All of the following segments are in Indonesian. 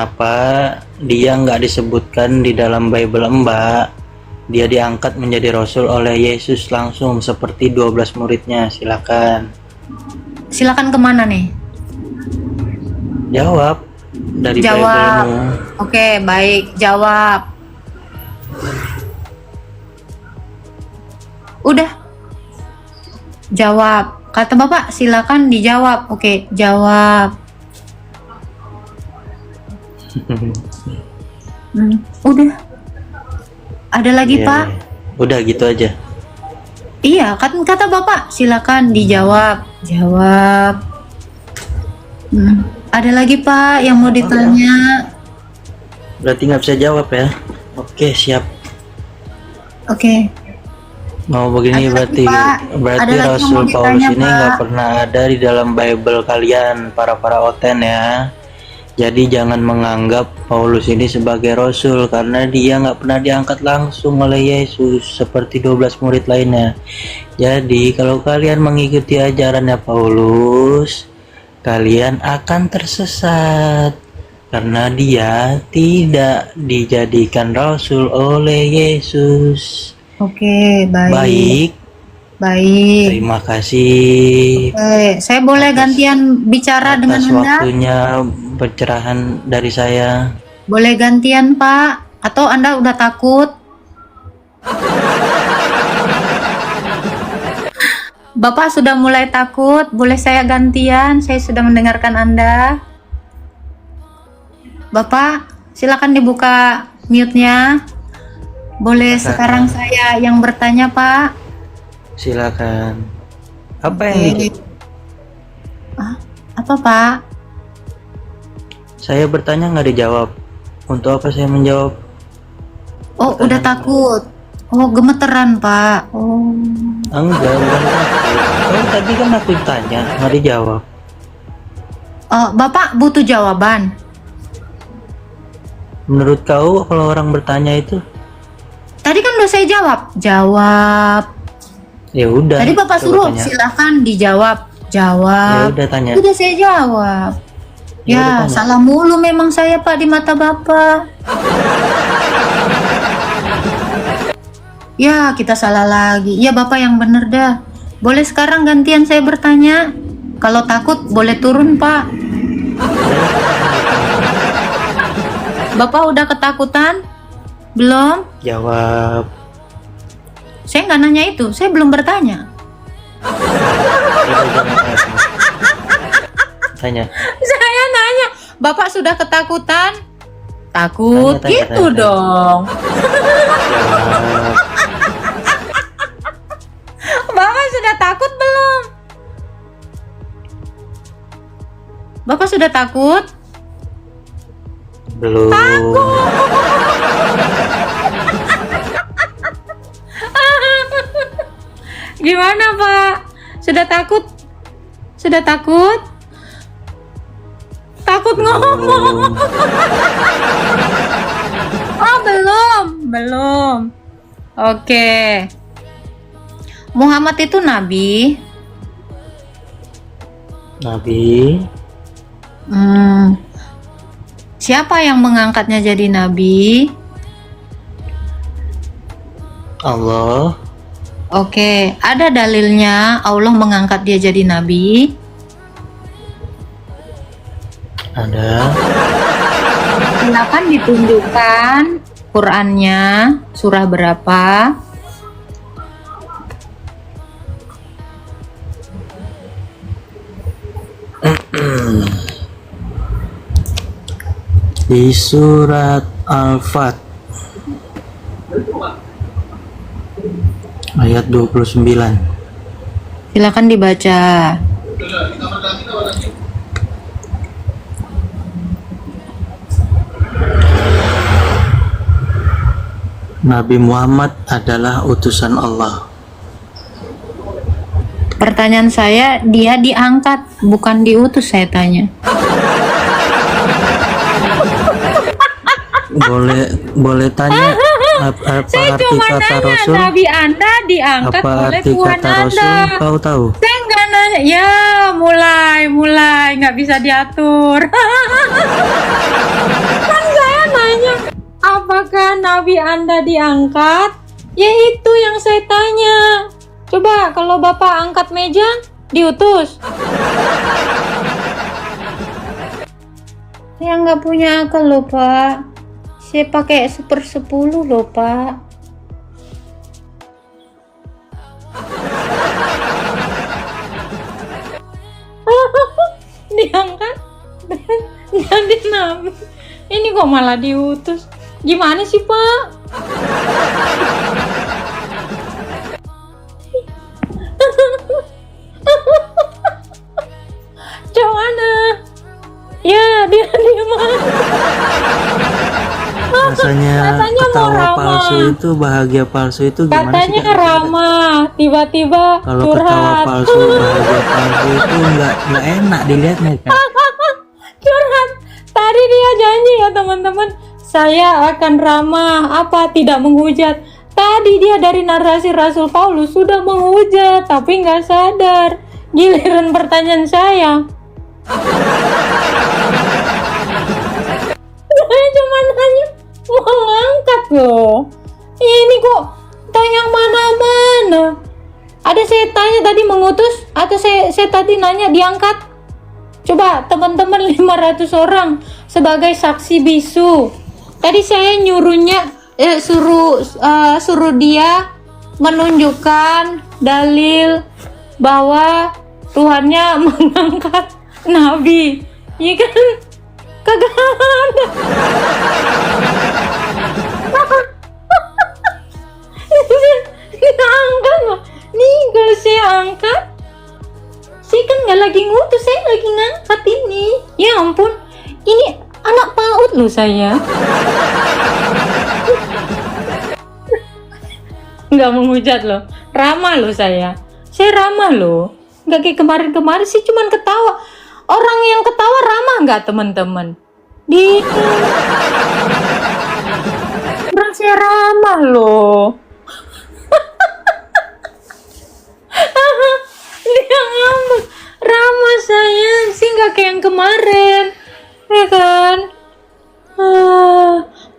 Apa dia nggak disebutkan di dalam Bible Mbak? Dia diangkat menjadi Rasul oleh Yesus langsung seperti 12 muridnya. Silakan. Silakan kemana nih? Jawab dari Jawab. Bible-mu. Oke, baik. Jawab. Udah. Jawab. Kata Bapak, silakan dijawab. Oke, jawab. Udah. Ada lagi, Iya, Pak? udah gitu aja. Iya, kata Bapak, silakan dijawab. Jawab. Ada lagi, Pak, yang mau ditanya? Berarti nggak bisa jawab ya? Oke, siap. Oke. Mau begini Ada lagi, berarti Pak. Ada lagi yang Rasul mau Paulus ditanya, ini Pak. nggak pernah ada di dalam Bible kalian, para oten ya. Jadi jangan menganggap Paulus ini sebagai Rasul karena dia nggak pernah diangkat langsung oleh Yesus seperti 12 murid lainnya. Jadi kalau kalian mengikuti ajarannya Paulus, kalian akan tersesat karena dia tidak dijadikan Rasul oleh Yesus. Oke, baik. Baik, Baik. terima kasih Saya boleh gantian bicara dengan atas Anda? waktunya pencerahan dari saya. Boleh gantian, Pak? Atau Anda udah takut? Bapak sudah mulai takut? Boleh saya gantian? Saya sudah mendengarkan Anda. Bapak, silakan dibuka mute-nya. Boleh sekarang saya yang bertanya, Pak? Silakan. Apa yang Oke. dikit? Apa, Pak? Saya bertanya nggak dijawab. Untuk apa saya menjawab? Oh, udah takut. Oh, gemeteran, Pak. Oh. Enggak, bukan takut. Oh, tadi kan aku tanya, nggak dijawab. Oh, Bapak butuh jawaban. Menurut kau kalau orang bertanya itu, Tadi kan udah saya jawab. Jawab. ya udah. Tadi Bapak coba suruh tanya. silahkan dijawab. Ya Jawab. udah tanya. Udah saya jawab. Ya udah Ya, tanya. salah mulu memang saya, Pak, di mata Bapak. Ya, kita salah lagi. Ya, Bapak yang bener dah. Boleh sekarang gantian saya bertanya? Kalau takut boleh turun, Pak. Bapak udah ketakutan? Belum? Jawab. Saya nggak nanya itu. Saya belum bertanya. Udah, jangan tanya. Saya nanya, Bapak sudah ketakutan? Takut Tanya, gitu tanya. dong. Jawab. Bapak sudah takut belum? Bapak sudah takut? Belum. Gimana, Pak? Sudah takut? Sudah takut? Takut ngomong. Oh, belum. Belum. Oke. Muhammad itu nabi. Nabi. Siapa yang mengangkatnya jadi nabi? Allah. Oke, ada dalilnya Allah mengangkat dia jadi nabi? Ada. Silakan ditunjukkan Qurannya, surah berapa? Di surat Al-Fat ayat 29. Silakan dibaca. Nabi Muhammad adalah utusan Allah. Pertanyaan saya, dia diangkat, bukan diutus, saya tanya. Boleh tanya apa Saya arti cuma kata nanya, Rasul? Nabi Anda diangkat Apa oleh arti Tuhan kata Anda. Rasul? Kau tahu? Saya nggak nanya. Ya, mulai nggak bisa diatur. Nabi Anda diangkat? Ya itu yang saya tanya. Coba kalau Bapak angkat meja, diutus. Saya nggak punya akal loh Pak. Saya pakai 1/10 loh Pak. Diangkat jadi nabi. Ini kok malah diutus. Gimana sih Pak? Gimana? Ya dia mana? Rasanya Katanya mau ketawa ramah. palsu itu, bahagia palsu itu gimana sih Katanya Kak? ramah, tiba-tiba Kalau ketawa curhat. palsu, bahagia palsu itu nggak enak dilihatnya Kak. Curhat. Tadi dia janji ya teman-teman, saya akan ramah, tidak menghujat. Tadi dia dari narasi Rasul Paulus sudah menghujat, tapi nggak sadar. Giliran pertanyaan saya cuma nanya mau ngangkat loh. Ini kok tayang mana-mana. Ada saya tanya tadi mengutus atau saya tadi nanya diangkat? Coba teman-teman 500 orang sebagai saksi bisu. Tadi saya suruh dia menunjukkan dalil bahwa Tuhannya mengangkat Nabi. Iya kan? Kagak ada. Diangkat loh. Nih kalau saya angkat, saya kan nggak lagi ngutus, saya lagi ngangkat ini. Ya ampun, ini anak PAUD loh saya. Nggak menghujat loh, ramah loh saya. Saya ramah loh. Nggak kayak kemarin-kemarin sih cuman ketawa. Orang yang ketawa ramah nggak teman-teman? Orang saya ramah loh. Dia ngambek. Ramah saya sih nggak kayak yang kemarin. Ya kan?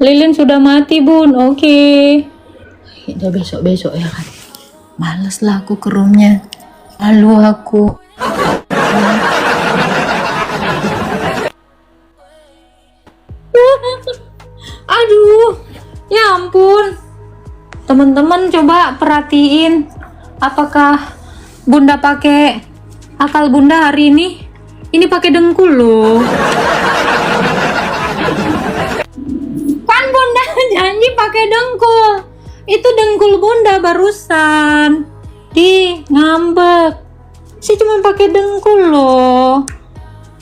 Lilin sudah mati bun. Oke. Udah besok-besok ya kan. Males lah aku ke roomnya. Malu aku. Aduh, ya ampun. Teman-teman coba perhatiin apakah Bunda pakai akal Bunda hari ini? Ini pakai dengkul loh. Kan Bunda janji pakai dengkul. Itu dengkul Bunda barusan. Di ngambek. Saya cuma pakai dengkul loh.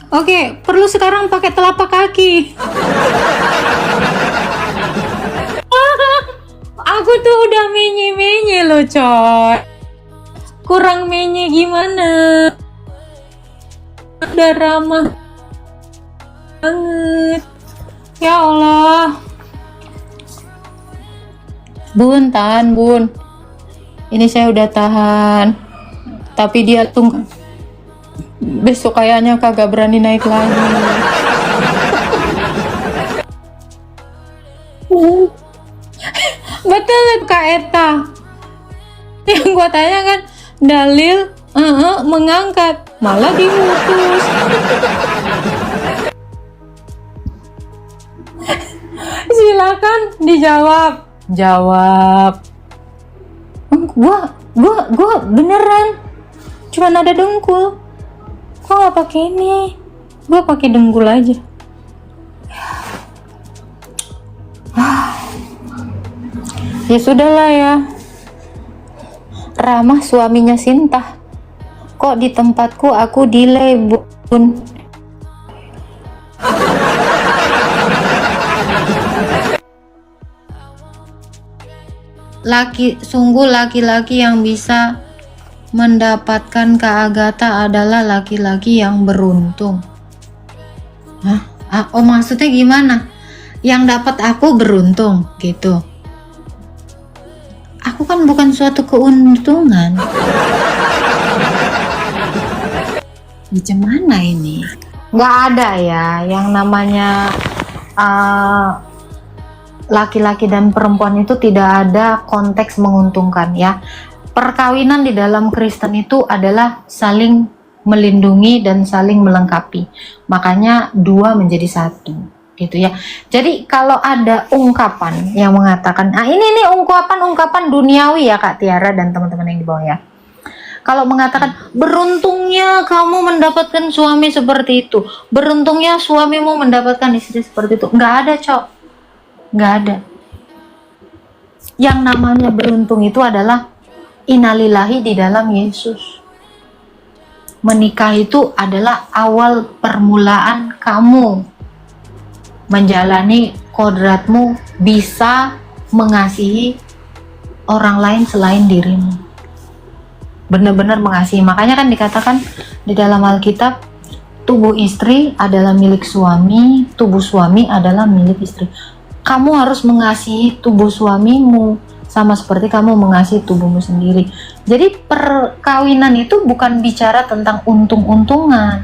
Oke, perlu sekarang pakai telapak kaki. Aku tuh udah menye-menye loh coy. Kurang menye gimana? Udah ramah banget. Ya Allah. Bun, tahan bun. Ini saya udah tahan. Tapi dia tuh besok kayaknya kagak berani naik lagi. Betul Kak Eta. Yang gua tanya kan dalil mengangkat, malah diutus. Silakan dijawab. Jawab. Gua beneran cuman ada dengkul. Kok nggak pakai ini? Gua pakai dengkul aja. Ya sudahlah ya. Ramah suaminya Sinta. Kok di tempatku aku delay bun. Sungguh laki-laki yang bisa mendapatkan Kak Agatha adalah laki-laki yang beruntung. Hah? Oh maksudnya gimana? Yang dapat aku beruntung gitu. Aku kan bukan suatu keuntungan. Gimana ini? Nggak ada ya yang namanya laki-laki dan perempuan itu tidak ada konteks menguntungkan ya. Perkawinan di dalam Kristen itu adalah saling melindungi dan saling melengkapi. Makanya dua menjadi satu, gitu ya. Jadi kalau ada ungkapan yang mengatakan, ini ungkapan duniawi ya Kak Tiara dan teman-teman yang di bawah ya. Kalau mengatakan beruntungnya kamu mendapatkan suami seperti itu, beruntungnya suamimu mendapatkan istri seperti itu, nggak ada Cok, nggak ada. Yang namanya beruntung itu adalah innalillahi di dalam Yesus. Menikah itu adalah awal permulaan kamu menjalani kodratmu bisa mengasihi orang lain selain dirimu. Benar-benar mengasihi. Makanya kan dikatakan di dalam Alkitab, tubuh istri adalah milik suami, tubuh suami adalah milik istri. Kamu harus mengasihi tubuh suamimu sama seperti kamu mengasihi tubuhmu sendiri. Jadi perkawinan itu bukan bicara tentang untung-untungan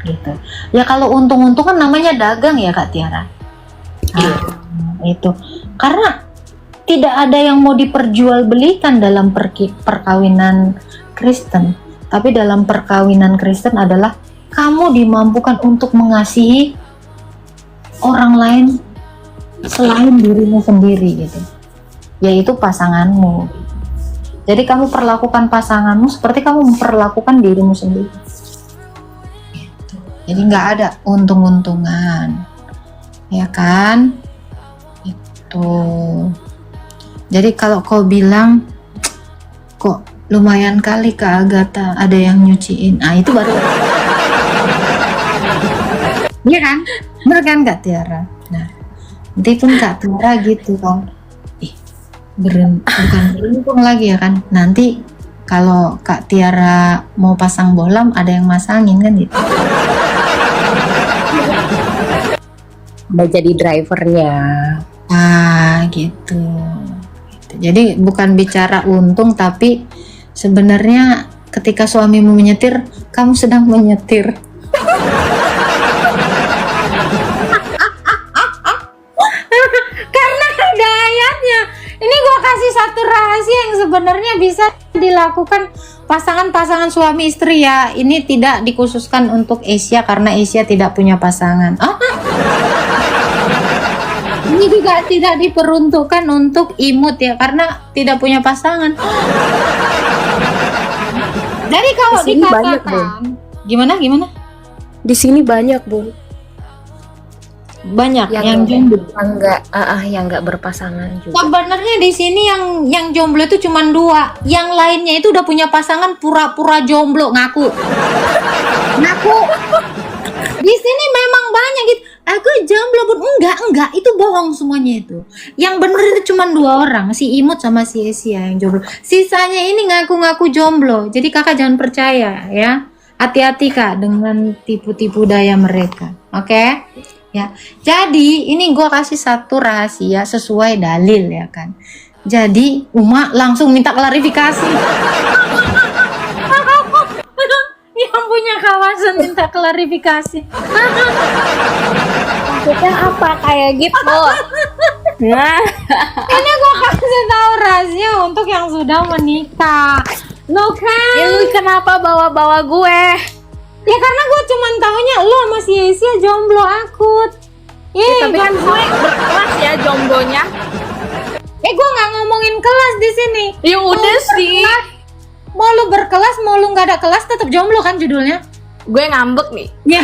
gitu. Ya kalau untung-untungan namanya dagang ya Kak Tiara. Itu. Karena tidak ada yang mau diperjualbelikan dalam perkawinan Kristen. Tapi dalam perkawinan Kristen adalah kamu dimampukan untuk mengasihi orang lain selain dirimu sendiri gitu. Yaitu pasanganmu. Jadi kamu perlakukan pasanganmu seperti kamu memperlakukan dirimu sendiri. Gitu. Jadi nggak ada untung-untungan, ya kan? Itu. Jadi kalau kau bilang kok lumayan kali Kak Agatha ada yang nyuciin, itu baru. Iya kan? Bener kan Kak Tiara? Nah, nanti pun Kak Tiara gitu kan. Bukan beruntung lagi ya kan. Nanti kalau Kak Tiara mau pasang bohlam ada yang masangin kan gitu. Udah jadi drivernya. Gitu. Jadi bukan bicara untung tapi sebenarnya ketika suamimu menyetir, kamu sedang menyetir. Karena ada ayatnya. Ini gue kasih satu rahasia yang sebenarnya bisa dilakukan pasangan-pasangan suami istri ya. Ini tidak dikhususkan untuk Asia karena Asia tidak punya pasangan. Ini juga tidak diperuntukkan untuk imut ya karena tidak punya pasangan. Jadi kalau Di sini banyak, dikatakan gimana? Di sini banyak, Bun. Banyak yang jomblo. Yang enggak berpasangan juga. Sebenarnya di sini yang jomblo itu cuma 2. Yang lainnya itu udah punya pasangan pura-pura jomblo ngaku. Di sini memang banyak gitu. Aku jomblo Bun. Enggak, itu bohong semuanya itu. Yang bener itu cuma 2 orang, si Imut sama si Asia yang jomblo. Sisanya ini ngaku-ngaku jomblo. Jadi kakak jangan percaya ya. Hati-hati Kak dengan tipu-tipu daya mereka. Oke? Ya. Jadi ini gue kasih satu rahasia sesuai dalil ya kan. Jadi Uma langsung minta klarifikasi. Yang punya kawasan minta klarifikasi. Maksudnya apa kayak gitu? Nah, Ini gue kasih tahu rahasia untuk yang sudah menikah. Lo kan? ya lu kenapa bawa-bawa gue? Ya karena gue cuman taunya lo sama si Asia jomblo akut. Tapi kan gue berkelas ya jomblonya. Gue nggak ngomongin kelas di sini. Ya udah sih. Mau lu berkelas, mau lu nggak ada kelas, tetap jomblo kan judulnya? Gue ngambek nih. Ya.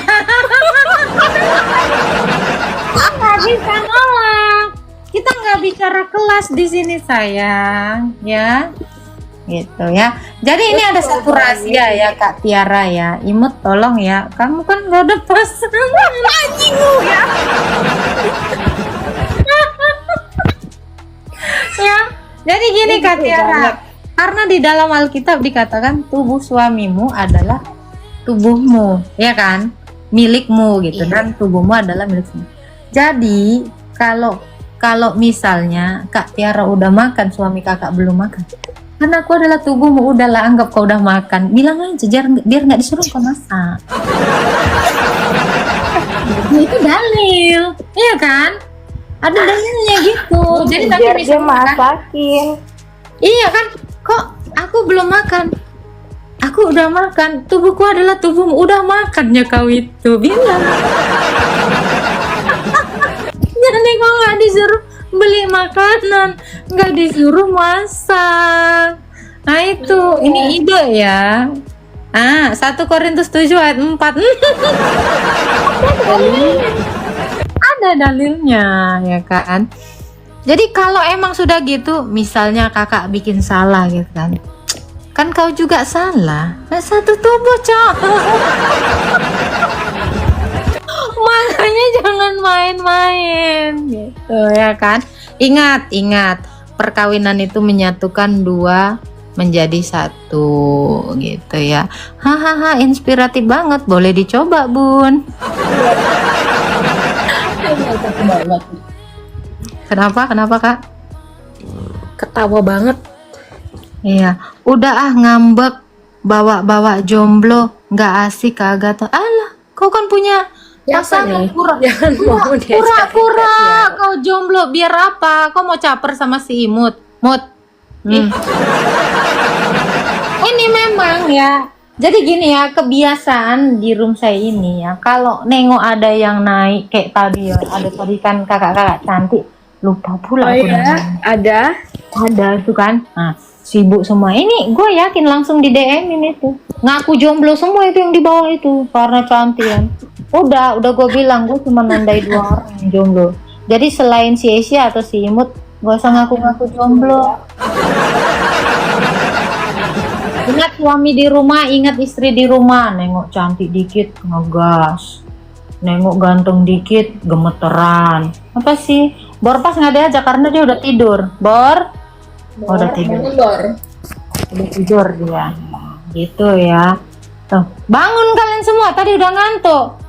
Nggak bisa nolak. Kita nggak bicara kelas di sini sayang, ya. Gitu ya. Jadi ini ada satu rahasia ya Kak Tiara ya. Imut tolong ya. Kamu kan gak ada pasangan. Anjing lu ya. Ya. Jadi gini Kak Tiara. Karena di dalam Alkitab dikatakan tubuh suamimu adalah tubuhmu, ya kan? Milikmu gitu dan tubuhmu adalah milikmu. Jadi kalau misalnya Kak Tiara udah makan, suami kakak belum makan. Karena aku adalah tubuhmu, udahlah anggap kau udah makan. Bilang aja biar nggak disuruh kau masak. Itu dalil, iya kan? Ada dalilnya gitu. Jadi nanti Biar dia misalkan, masakin. iya kan, kok aku belum makan? Aku udah makan. Tubuhku adalah tubuhmu. Udah makannya kau itu. Bilang. Jadi kok nggak disuruh beli makanan, nggak disuruh masak. Nah itu, ini ide ya. 1 Korintus 7 ayat 4. Ada dalilnya ya kan. Jadi kalau emang sudah gitu, misalnya kakak bikin salah gitu kan kau juga salah. Satu tubuh, Cok. Makanya jangan main-main gitu ya kan. Ingat, perkawinan itu menyatukan dua menjadi satu gitu ya. Hahaha, inspiratif banget, boleh dicoba Bun. Kenapa Kak? Ketawa banget. Iya, udah ngambek bawa jomblo, nggak asik kagak tuh. Alah, kau kan punya pasangan pura-pura kau jomblo biar apa? Kau mau caper sama si Imut? Ini memang ya. Jadi gini ya, kebiasaan di room saya ini ya. Kalau nengok ada yang naik kayak tadi ya, ada tadi kan kakak-kakak cantik, lupa pula aku namanya. Ada tuh kan. Nah, sibuk semua. Ini gue yakin langsung di DM ini tuh. Ngaku jomblo semua itu yang di bawah itu karena cantik kan. Udah gue bilang gue cuma nandai 2 orang yang jomblo. Jadi selain si Asia atau si Imut, gak usah ngaku-ngaku jomblo. Ingat suami di rumah, ingat istri di rumah. Nengok cantik dikit ngegas, nengok ganteng dikit gemeteran. Apa sih? Bor pas nggak diajak karena dia udah tidur. Bor udah tidur. Udah tidur dia. Gitu ya. Tuh, bangun kalian semua. Tadi udah ngantuk.